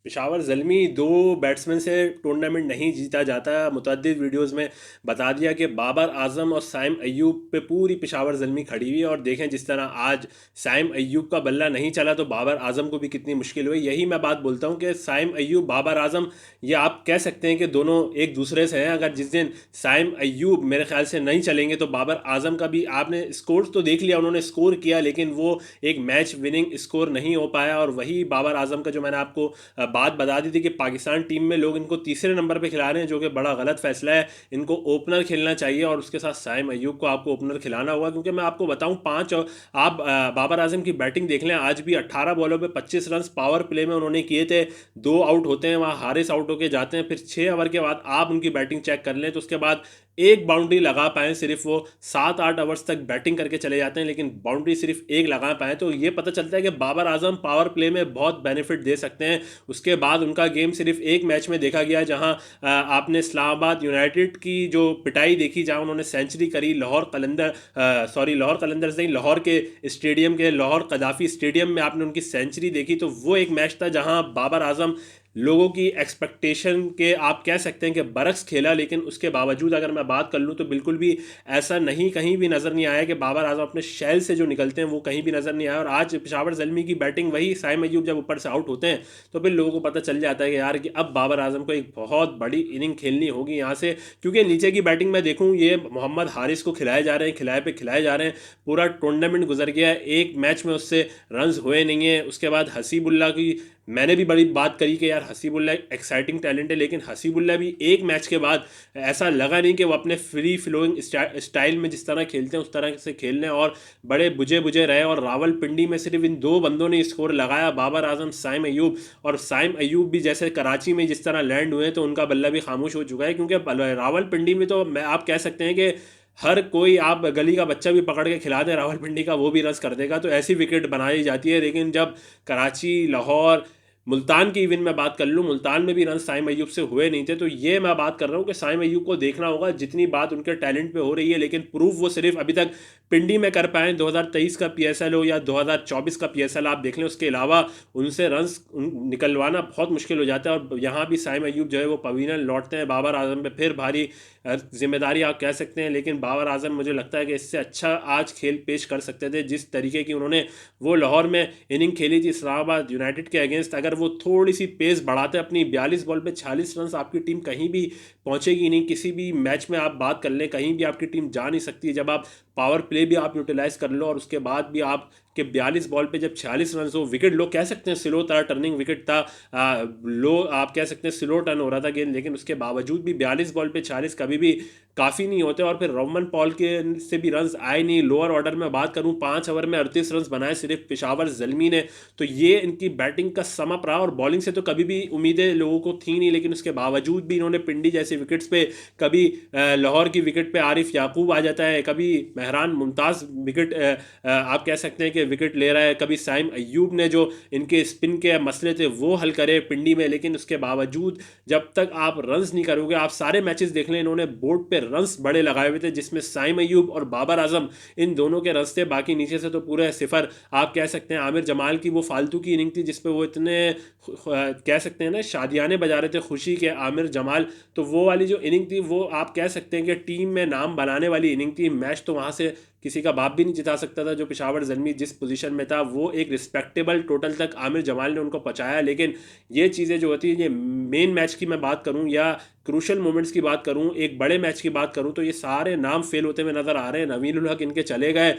पेशावर ज़ल्मी दो बैट्समैन से टूर्नामेंट नहीं जीता जाता। मुतअद्दिद वीडियोस में बता दिया कि बाबर आजम और साइम अय्यूब पे पूरी पेशावर ज़ल्मी खड़ी हुई है। और देखें जिस तरह आज साइम अय्यूब का बल्ला नहीं चला तो बाबर आजम को भी कितनी मुश्किल हुई। यही मैं बात बोलता हूँ कि साइम अय्यूब बाबर आजम ये आप कह सकते हैं कि दोनों एक दूसरे से हैं। अगर जिस दिन साइम अय्यूब मेरे ख्याल से नहीं चलेंगे तो बाबर आजम का भी आपने स्कोर तो देख लिया, उन्होंने स्कोर किया लेकिन वो एक मैच विनिंग स्कोर नहीं हो पाया। और वही बाबर आजम का जो मैंने आपको बात बता दी थी कि पाकिस्तान टीम में लोग इनको तीसरे नंबर पे खिला रहे हैं, जो कि बड़ा गलत फैसला है। इनको ओपनर खेलना चाहिए और उसके साथ साइम अय्यूब को आपको ओपनर खिलाना होगा, क्योंकि मैं आपको बताऊं पाँच आप बाबर आजम की बैटिंग देख लें, आज भी 18 बॉलों पे 25 रन पावर प्ले में उन्होंने किए थे। दो आउट होते हैं, वहाँ हारिस आउट होके जाते हैं, फिर 6 ओवर के बाद आप उनकी बैटिंग चेक कर लें तो उसके बाद एक बाउंड्री लगा पाए, सिर्फ वो 7-8 ओवर्स तक बैटिंग करके चले जाते हैं लेकिन बाउंड्री सिर्फ एक लगा पाए। तो ये पता चलता है कि बाबर आजम पावर प्ले में बहुत बेनिफिट दे सकते हैं। उसके बाद उनका गेम सिर्फ एक मैच में देखा गया जहां आपने इस्लामाबाद यूनाइटेड की जो पिटाई देखी, जहां उन्होंने सेंचुरी करी लाहौर कलंदर लाहौर कलंदर्स नहीं, लाहौर के स्टेडियम के लाहौर कदाफी स्टेडियम में आपने उनकी सेंचुरी देखी। तो वो एक मैच था जहां बाबर आजम लोगों की एक्सपेक्टेशन के आप कह सकते हैं कि बरक्स खेला, लेकिन उसके बावजूद अगर मैं बात कर लूँ तो बिल्कुल भी ऐसा नहीं, कहीं भी नज़र नहीं आया कि बाबर आजम अपने शैल से जो निकलते हैं वो कहीं भी नज़र नहीं आया। और आज पेशावर ज़ल्मी की बैटिंग वही, साइम अय्यूब जब ऊपर से आउट होते हैं तो फिर लोगों को पता चल जाता है कि यार कि अब बाबर आजम को एक बहुत बड़ी इनिंग खेलनी होगी यहाँ से, क्योंकि नीचे की बैटिंग में देखूँ ये मोहम्मद हारिस को खिलाए जा रहे हैं, खिलाए पे खिलाए जा रहे हैं। पूरा टूर्नामेंट गुजर गया है, एक मैच में उससे रन्स हुए नहीं है। उसके बाद हसीबुल्ला की मैंने भी बड़ी बात करी कि यार हसीबुल्ला एक्साइटिंग टैलेंट है, लेकिन हसीबुल्ला भी एक मैच के बाद ऐसा लगा नहीं कि वो अपने फ्री फ्लोइंग स्टाइल में जिस तरह खेलते हैं उस तरह से खेल रहे हैं, और बड़े बुझे बुझे रहे। और रावलपिंडी में सिर्फ इन दो बंदों ने स्कोर लगाया, बाबर आजम, साइम अय्यूब। और साइम अय्यूब भी जैसे कराची में जिस तरह लैंड हुए तो उनका बल्ला भी खामोश हो चुका है, क्योंकि रावलपिंडी में तो मैं आप कह सकते हैं कि हर कोई आप गली का बच्चा भी पकड़ के खिला दे रावलपिंडी का, वो भी रस कर देगा। तो ऐसी विकेट बनाई जाती है। लेकिन जब कराची, लाहौर, मुल्तान की इवन मैं बात कर लूँ, मुल्तान में भी रन साइम अय्यूब से हुए नहीं थे। तो ये मैं बात कर रहा हूँ कि साइम अय्यूब को देखना होगा, जितनी बात उनके टैलेंट पे हो रही है लेकिन प्रूव वो सिर्फ अभी तक पिंडी में कर पाए। 2023 का पीएसएल हो या 2024 का पीएसएल आप देख लें, उसके अलावा उनसे रन्स निकलवाना बहुत मुश्किल हो जाता है। और यहाँ भी साइम अय्यूब जो है वो पवीनन लौटते हैं, बाबर आजम पे फिर भारी जिम्मेदारी आप कह सकते हैं। लेकिन बाबर आजम मुझे लगता है कि इससे अच्छा आज खेल पेश कर सकते थे, जिस तरीके की उन्होंने वो लाहौर में इनिंग खेली थी इस्लामाबाद यूनाइटेड के अगेंस्ट। अगर वो थोड़ी सी पेस बढ़ाते, अपनी 42 बॉल पे 46 रन, आपकी टीम कहीं भी पहुंचेगी नहीं। किसी भी मैच में आप बात कर लें, कहीं भी आपकी टीम जा नहीं सकती। जब आप पावर प्ले भी आप यूटिलाइज कर लो और उसके बाद भी आप के 42 बॉल पे जब 46 रन हो, विकेट लो कह सकते हैं स्लो था, टर्निंग विकेट था, लो आप कह सकते हैं स्लो टर्न हो रहा था गेंद, लेकिन उसके बावजूद भी 42 बॉल पे 46 कभी भी काफ़ी नहीं होते। और फिर रोमन पॉल के से भी रन्स आए नहीं। लोअर ऑर्डर में बात करूं, 5 ओवर में 38 रन बनाए सिर्फ पेशावर ज़ल्मी ने। तो ये इनकी बैटिंग का समअप रहा। और बॉलिंग से तो कभी भी उम्मीदें लोगों को थी नहीं, लेकिन उसके बावजूद भी इन्होंने पिंडी जैसे विकेट्स पे, कभी लाहौर की विकेट पे आरिफ याकूब आ जाता है, कभी मेहरान मुमताज़ विकेट आप कह सकते हैं कि विकेट ले रहा है, कभी साइम अय्यूब ने जो इनके स्पिन के मसले थे वो हल करे पिंडी में। लेकिन उसके बावजूद जब तक आप रन्स नहीं करोगे, आप सारे मैचेस देख लें, इन्होंने बोर्ड पे रन्स बड़े लगाए हुए थे, जिसमें साइम अय्यूब और बाबर आजम इन दोनों के रन्स थे, बाकी नीचे से तो पूरे सिफर। आप कह सकते हैं आमिर जमाल की वो फालतू की इनिंग थी जिसपे वो इतने कह सकते हैं ना शादियाने बजा रहे थे खुशी के आमिर जमाल। तो वो वाली जो इनिंग थी वो आप कह सकते हैं कि टीम में नाम बनाने वाली इनिंग थी। मैच तो वहाँ से किसी का बाप भी नहीं जिता सकता था। जो पेशावर ज़ल्मी जिस पोजीशन में था वो एक रिस्पेक्टेबल टोटल तक आमिर जमाल ने उनको पहुंचाया। लेकिन ये चीज़ें जो होती हैं, ये मेन मैच की मैं बात करूं या क्रूशल मोमेंट्स की बात करूं, एक बड़े मैच की बात करूं, तो ये सारे नाम फेल होते हुए नज़र आ रहे हैं। नवीन उल हक इनके चले गए,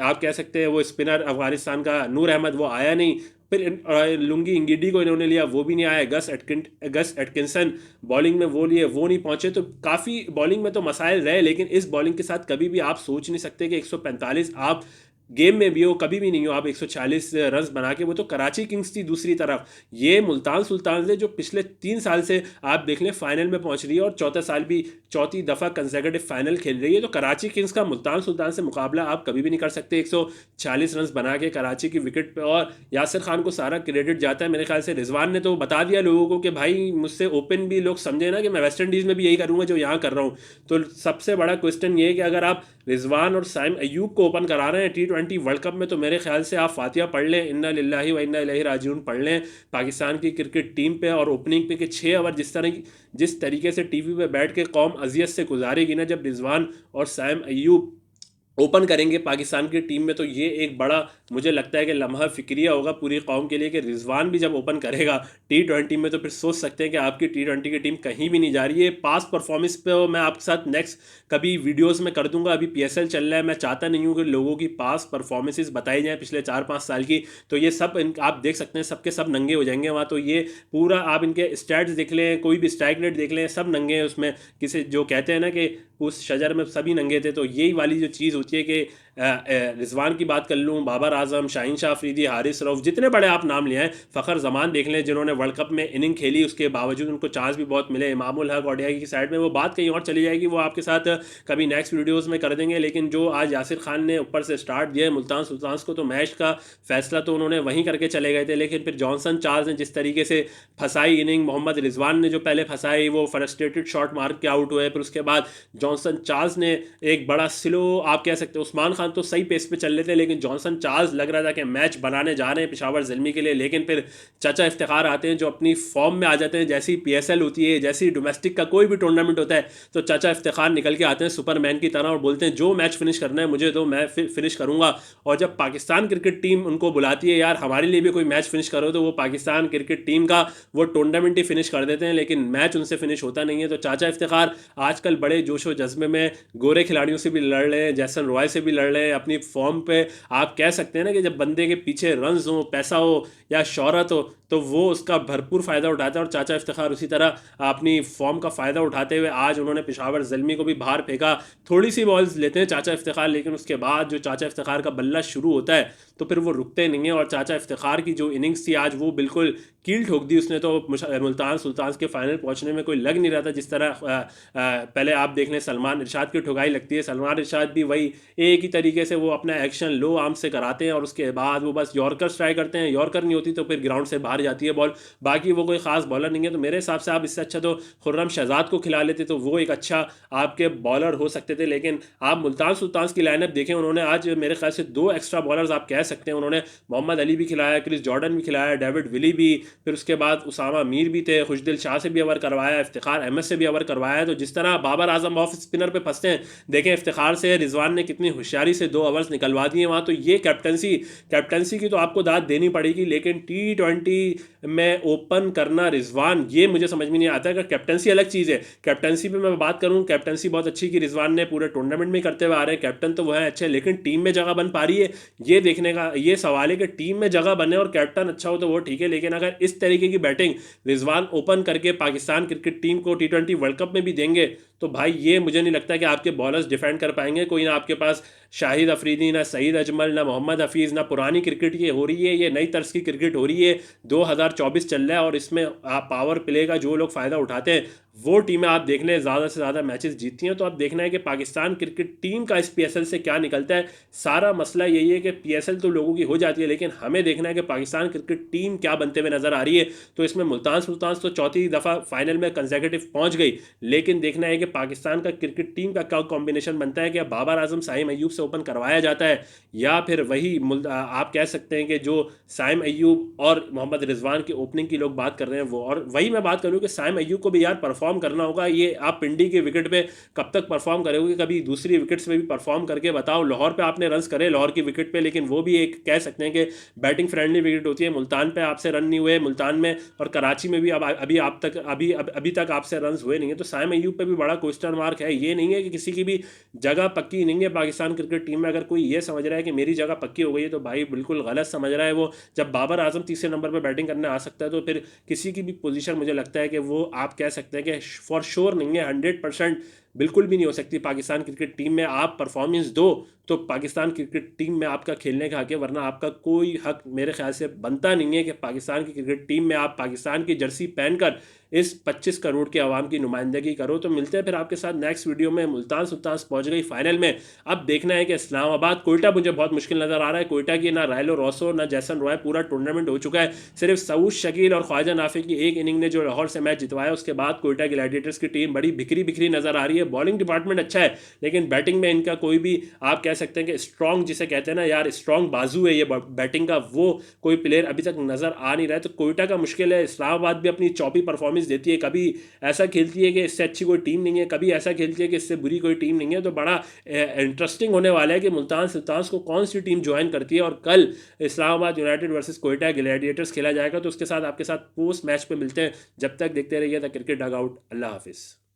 आप कह सकते हैं वो स्पिनर अफगानिस्तान का नूर अहमद वो आया नहीं। फिर लुंगी इंगिडी को इन्होंने लिया, वो भी नहीं आया। गस एटकिंसन बॉलिंग में वो लिए, वो नहीं पहुंचे। तो काफ़ी बॉलिंग में तो मसाइल रहे, लेकिन इस बॉलिंग के साथ कभी भी आप सोच नहीं सकते कि 145 आप गेम में भी हो, कभी भी नहीं हो आप 140 रन बना के। वो तो कराची किंग्स थी दूसरी तरफ, ये मुल्तान सुल्तान से जो पिछले 3 साल से आप देख लें फाइनल में पहुंच रही है और चौथा साल भी चौथी दफ़ा कंसेक्यूटिव फाइनल खेल रही है। तो कराची किंग्स का मुल्तान सुल्तान से मुकाबला आप कभी भी नहीं कर सकते 140 रन बना के कराची की विकेट पे। और यासिर खान को सारा क्रेडिट जाता है मेरे ख्याल से। रिजवान ने तो बता दिया लोगों को कि भाई मुझसे ओपन भी लोग समझे ना कि मैं वेस्ट इंडीज़ में भी यही करूँगा जो यहाँ कर रहा हूँ। तो सबसे बड़ा क्वेश्चन ये है कि अगर आप रिजवान और साइम अय्यूब को ओपन करा रहे हैं T20 वर्ल्ड कप में तो मेरे ख्याल से आप फातिहा पढ़ लें, इन्ना लिल्लाहि व इन्ना इलैहि राजिऊन पढ़ लें पाकिस्तान की क्रिकेट टीम पे, और ओपनिंग पे कि 6 ओवर जिस तरीके से टीवी पे बैठ के कौम अजियत से गुजारेगी ना जब रिजवान और साइम अय्यूब ओपन करेंगे पाकिस्तान की टीम में, तो ये एक बड़ा मुझे लगता है कि लम्हा फिक्रिया होगा पूरी कौम के लिए कि रिजवान भी जब ओपन करेगा T20 में, तो फिर सोच सकते हैं कि आपकी T20 की टीम कहीं भी नहीं जा रही है। पास परफॉर्मेंस पे मैं आपके साथ नेक्स्ट कभी वीडियोस में कर दूंगा, अभी PSL चल रहा है, मैं चाहता नहीं हूँ कि लोगों की पास परफॉर्मेंसेस बताई जाएँ पिछले 4-5 साल की, तो ये सब आप देख सकते हैं सबके सब नंगे हो जाएंगे वहाँ। तो ये पूरा आप इनके स्टैट्स देख लें, कोई भी स्ट्राइक रेट देख लें, सब नंगे हैं उसमें। किसी जो कहते हैं ना कि उस शजर में सभी नंगे थे, तो यही वाली जो चीज़ होती है कि रिजवान की बात कर लूँ, बाबर आजम, शाहीन शाह अफरीदी, हारिस रऊफ, जितने बड़े आप नाम लिए हैं, फ़खर जमान देख लें जिन्होंने वर्ल्ड कप में इनिंग खेली, उसके बावजूद उनको चांस भी बहुत मिले, इमामुल हक ओडीआई की साइड में, वो बात कहीं और चली जाएगी, वो आपके साथ कभी नेक्स्ट वीडियोज़ में कर देंगे। लेकिन जो आज यासिर खान ने ऊपर से स्टार्ट दिया है मुल्तान सुल्तान्स को, तो मैच का फैसला तो उन्होंने वहीं करके चले गए थे, लेकिन फिर जॉनसन चार्ल्स ने जिस तरीके से फंसाई इनिंग, मोहम्मद रिजवान ने जो पहले फंसाई वो फ्रस्ट्रेटेड शॉट मार के आउट हुए, फिर उसके बाद जॉनसन चार्ल्स ने एक बड़ा स्लो, आप कह सकते हो उस्मान खान तो सही पेस पे चल रहे थे, लेकिन जॉनसन चार्ल्स लग रहा था कि मैच बनाने जा रहे हैं पेशावर ज़ल्मी के लिए, लेकिन फिर चाचा इफ्तिखार आते हैं जो अपनी फॉर्म में आ जाते हैं। जैसी PSL होती है, जैसी डोमेस्टिक का कोई भी टूर्नामेंट होता है, तो चाचा इफ्तिखार निकल के आते हैं सुपरमैन की तरह और बोलते हैं जो मैच फिनिश करना है मुझे तो मैं फिनिश करूंगा। और जब पाकिस्तान क्रिकेट टीम उनको बुलाती है यार हमारे लिए भी कोई मैच फिनिश करो, तो वो पाकिस्तान क्रिकेट टीम का वो टूर्नामेंट ही फिनिश कर देते हैं, लेकिन मैच उनसे फिनिश होता नहीं है। तो चाचा इफ्तिखार आजकल बड़े जोशो जज्बे में गोरे खिलाड़ियों से भी लड़ रहे हैं, जैसन रॉय से भी लड़ रहे हैं, अपनी फॉर्म पे आप कह सकते हैं ना कि जब बंदे के पीछे रन्स हो, पैसा हो या शोहरत हो, तो वो उसका भरपूर फ़ायदा उठाता है। और चाचा इफ्तिखार उसी तरह अपनी फॉर्म का फ़ायदा उठाते हुए आज उन्होंने पेशावर ज़ल्मी को भी बाहर फेंका। थोड़ी सी बॉल्स लेते हैं चाचा इफ्तिखार, लेकिन उसके बाद जो चाचा इफ्तिखार का बल्ला शुरू होता है तो फिर वो रुकते नहीं है। और चाचा इफ्तिखार की जो इनिंग्स थी आज वो बिल्कुल कील ठोक दी उसने, तो मुल्तान सुल्तान्स के फाइनल पहुंचने में कोई लग नहीं रहा था। जिस तरह पहले आप देख लें सलमान इरशाद की ठुकाई लगती है, सलमान इरशाद भी वही एक ही तरीके से वो अपना एक्शन लो आर्म से कराते हैं और उसके बाद वो बस यॉर्कर्स ट्राई करते हैं, यॉर्कर नहीं होती तो फिर ग्राउंड से बाहर जाती है बॉल। बाकी वो कोई ख़ास बॉलर नहीं है, तो मेरे हिसाब से आप इससे अच्छा तो खुर्रम शहजाद को खिला लेते तो वो एक अच्छा आपके बॉलर हो सकते थे। लेकिन आप मुल्तान सुल्तान्स की लाइनअप देखें, उन्होंने आज मेरे ख्याल से 2 एक्स्ट्रा बॉलर्स आप कह सकते हैं, उन्होंने मोहम्मद अली भी खिलाया, क्रिस जॉर्डन भी खिलाया, डेविड विली भी, फिर उसके बाद उसामा मीर भी थे, खुशदिल शाह से भी ओवर करवाया, इफ्तिखार अहमद से भी ओवर करवाया। तो जिस तरह बाबर आजम ऑफ स्पिनर पे फंसते हैं, देखें इफ्तिखार से रिजवान ने कितनी होशियारी से 2 ओवर्स निकलवा दिए वहाँ। तो ये कैप्टनसी की तो आपको दाद देनी पड़ेगी, लेकिन T20 में ओपन करना रिजवान, ये मुझे समझ में नहीं आता। अगर कैप्टनसी अलग चीज़ है, कैप्टनसी पे मैं बात करूँ, कैप्टनसी बहुत अच्छी की रिजवान ने पूरे टूर्नामेंट में करते हुए आ रहे हैं, कैप्टन तो वो है अच्छे, लेकिन टीम में जगह बन पा रही है, ये देखने का ये सवाल है कि टीम में जगह बने और कैप्टन अच्छा हो तो वो ठीक है। लेकिन अगर इस तरीके की बैटिंग रिजवान ओपन करके पाकिस्तान क्रिकेट टीम को T20 वर्ल्ड कप में भी देंगे, तो भाई ये मुझे नहीं लगता कि आपके बॉलर्स डिफेंड कर पाएंगे। कोई ना आपके पास शाहिद अफरीदी, ना सईद अजमल, ना मोहम्मद हफीज़, ना पुरानी क्रिकेट ये हो रही है, ये नई तर्ज की क्रिकेट हो रही है। 2024 चल रहा है और इसमें आप पावर प्ले का जो लोग फ़ायदा उठाते हैं वो टीमें आप देख लें ज़्यादा से ज़्यादा मैचेस जीतती हैं। तो आप देखना है कि पाकिस्तान क्रिकेट टीम का इस PSL से क्या निकलता है। सारा मसला यही है कि PSL तो लोगों की हो जाती है, लेकिन हमें देखना है कि पाकिस्तान क्रिकेट टीम क्या बनते हुए नज़र आ रही है। तो इसमें मुल्तान सुल्तान्स तो चौथी दफ़ा फाइनल में कंसेक्यूटिव पहुंच गई, लेकिन देखना है कि पाकिस्तान का क्रिकेट टीम का क्या कॉम्बिनेशन बनता है। कि बाबर आजम साइम अय्यूब से ओपन करवाया जाता है, या फिर वही आप कह सकते हैं कि जो साइम अय्यूब और मोहम्मद रिजवान की ओपनिंग की लोग बात कर रहे हैं वो। और वही मैं बात करूँ कि साइम अय्यूब को भी यार परफॉर्म करना होगा। ये आप पिंडी के विकेट पे कब तक परफॉर्म करोगे, कभी दूसरी विकेट्स पे भी परफॉर्म करके बताओ। लाहौर पे आपने रन्स करे लाहौर की विकेट पे, लेकिन वो भी एक कह सकते हैं कि बैटिंग फ्रेंडली विकेट होती है। मुल्तान पे आपसे रन नहीं हुए, मुल्तान में और कराची में भी अभी तक आपसे रन हुए नहीं है। तो साइम अय्यूब पे भी बड़ा क्वेश्चन मार्क है। ये नहीं है कि किसी की भी जगह पक्की नहीं है पाकिस्तान क्रिकेट टीम में। अगर कोई ये समझ रहा है कि मेरी जगह पक्की हो गई है तो भाई बिल्कुल गलत समझ रहा है वो। जब बाबर आजम तीसरे नंबर पर बैटिंग करने आ सकता है तो फिर किसी की भी पोजीशन मुझे लगता है कि वो आप कह सकते हैं कि फॉर श्योर नहीं है, 100% बिल्कुल भी नहीं हो सकती पाकिस्तान क्रिकेट टीम में। आप परफॉर्मेंस दो तो पाकिस्तान क्रिकेट टीम में आपका खेलने का हक है, वरना आपका कोई हक मेरे ख्याल से बनता नहीं है कि पाकिस्तान की क्रिकेट टीम में आप पाकिस्तान की जर्सी पहनकर इस 25 करोड़ के आवाम की नुमाइंदगी करो। तो मिलते हैं फिर आपके साथ नेक्स्ट वीडियो में। मुल्तान सुल्तान्स पहुंच गई फाइनल में, अब देखना है कि इस्लामाबाद कोयटा मुझे बहुत मुश्किल नज़र आ रहा है। कोयटा की ना रायलो रोसो ना जैसन रॉय, पूरा टूर्नामेंट हो चुका है। सिर्फ सऊद शकील और ख्वाजा नाफी की एक इनिंग ने जो लाहौर से मैच जितवाया, उसके बाद कोयटा ग्लैडिएटर्स की टीम बड़ी बिखरी बिखरी नज़र आ रही है। बॉलिंग डिपार्टमेंट अच्छा है, लेकिन बैटिंग में इनका कोई भी आप कह सकते हैं कि स्ट्रॉन्ग, जिसे कहते हैं ना यार स्ट्रॉन्ग बाजू है ये बैटिंग का, वो कोई प्लेयर अभी तक नज़र आ नहीं रहा है। तो कोयटा का मुश्किल है। इस्लामाबाद भी अपनी चौपी परफॉर्मेंस देती है, कभी ऐसा खेलती है कि इससे अच्छी कोई टीम नहीं है, कभी ऐसा खेलती है कि इससे बुरी कोई टीम नहीं है। तो बड़ा इंटरेस्टिंग होने वाला है कि मुल्तान सुल्तान्स को कौन सी टीम ज्वाइन करती है। और कल Islamabad United versus Quetta Gladiators खेला जाएगा, तो उसके साथ आपके साथ पोस्ट मैच पे मिलते हैं। जब तक देखते रहिए द क्रिकेट डग आउट। अल्लाह हाफिज़।